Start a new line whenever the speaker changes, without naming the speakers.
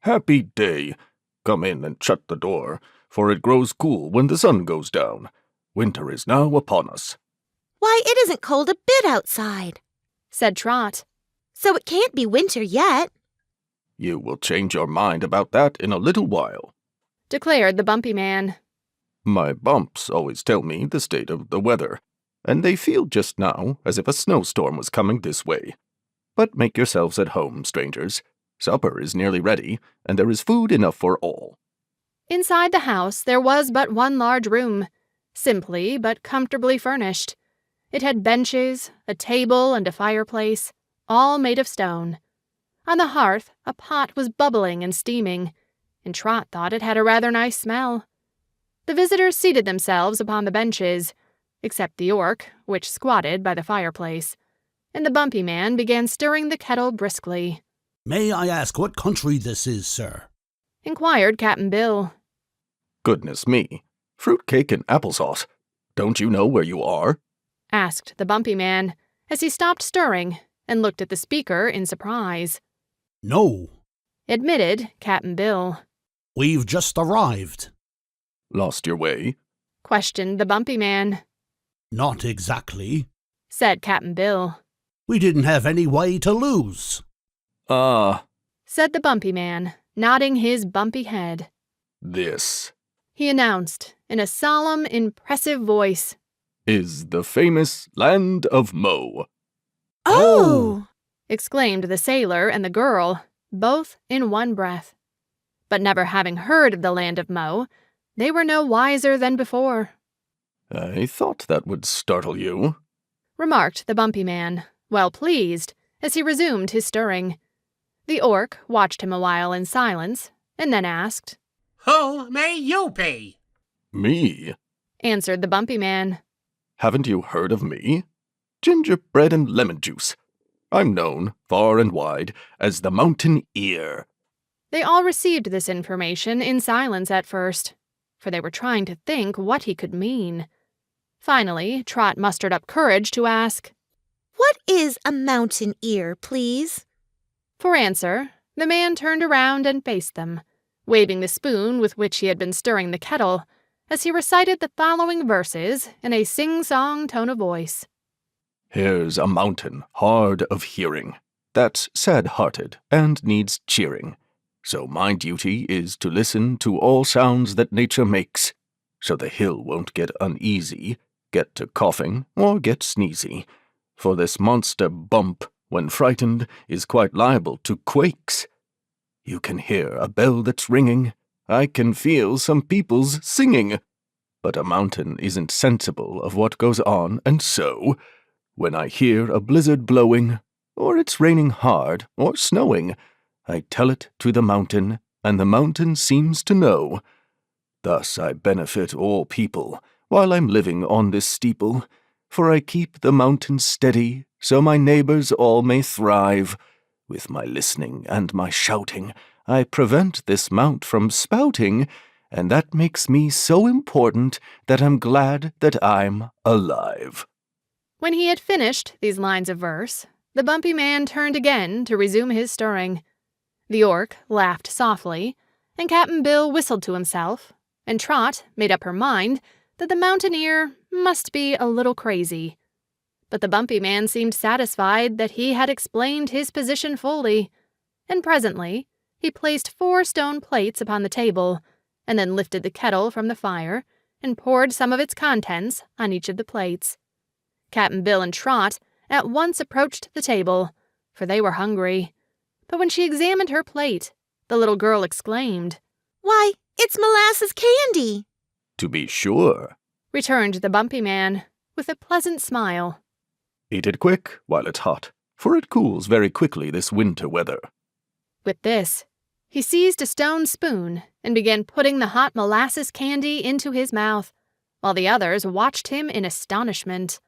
Happy day. Come in and shut the door, for it grows cool when the sun goes down. Winter is now upon us.
Why, it isn't cold a bit outside, said Trot. So it can't be winter yet.
You will change your mind about that in a little while,
declared the Bumpy Man.
My bumps always tell me the state of the weather, and they feel just now as if a snowstorm was coming this way. But make yourselves at home, strangers. Supper is nearly ready, and there is food enough for all.
Inside the house there was but one large room, simply but comfortably furnished. It had benches, a table, and a fireplace, all made of stone. On the hearth a pot was bubbling and steaming, and Trot thought it had a rather nice smell. The visitors seated themselves upon the benches, except the Orc, which squatted by the fireplace, and the Bumpy Man began stirring the kettle briskly.
"May I ask what country this is, sir?"
inquired Cap'n Bill.
Goodness me, fruitcake and applesauce. Don't you know where you are?
Asked the Bumpy Man, as he stopped stirring and looked at the speaker in surprise.
"No,"
admitted Cap'n Bill.
"We've just arrived."
Lost your way?
Questioned the Bumpy Man.
"Not exactly,"
said Cap'n Bill.
"We didn't have any way to lose."
Said the Bumpy Man, nodding his bumpy head.
This,
he announced in a solemn, impressive voice,
is the famous land of Mo.
Oh!
exclaimed the sailor and the girl, both in one breath. But never having heard of the land of Mo, they were no wiser than before.
I thought that would startle you,
remarked the Bumpy Man, well pleased, as he resumed his stirring. The Orc watched him a while in silence, and then asked,
"Who may you be?"
Me?
answered the Bumpy Man.
Haven't you heard of me? Gingerbread and lemon juice. I'm known, far and wide, as the Mountain Ear.
They all received this information in silence at first, for they were trying to think what he could mean. Finally, Trot mustered up courage to ask,
"What is a mountain ear, please?"
For answer, the man turned around and faced them, waving the spoon with which he had been stirring the kettle, as he recited the following verses in a sing-song tone of voice.
Here's a mountain hard of hearing, that's sad-hearted and needs cheering. So my duty is to listen to all sounds that nature makes, so the hill won't get uneasy, get to coughing, or get sneezy. For this monster bump, when frightened, is quite liable to quakes. You can hear a bell that's ringing. I can feel some people's singing. But a mountain isn't sensible of what goes on, and so, when I hear a blizzard blowing, or it's raining hard, or snowing, I tell it to the mountain, and the mountain seems to know. Thus I benefit all people, while I'm living on this steeple, for I keep the mountain steady, so my neighbors all may thrive. With my listening and my shouting, I prevent this mount from spouting, and that makes me so important that I'm glad that I'm alive.
When he had finished these lines of verse, the Bumpy Man turned again to resume his stirring. The Orc laughed softly, and Cap'n Bill whistled to himself, and Trot made up her mind that the mountaineer must be a little crazy. But the Bumpy Man seemed satisfied that he had explained his position fully, and presently he placed 4 stone plates upon the table, and then lifted the kettle from the fire and poured some of its contents on each of the plates. Cap'n Bill and Trot at once approached the table, for they were hungry. But when she examined her plate, the little girl exclaimed,
"Why, it's molasses candy!"
To be sure,
returned the Bumpy Man, with a pleasant smile.
Eat it quick while it's hot, for it cools very quickly this winter weather.
With this, he seized a stone spoon and began putting the hot molasses candy into his mouth, while the others watched him in astonishment.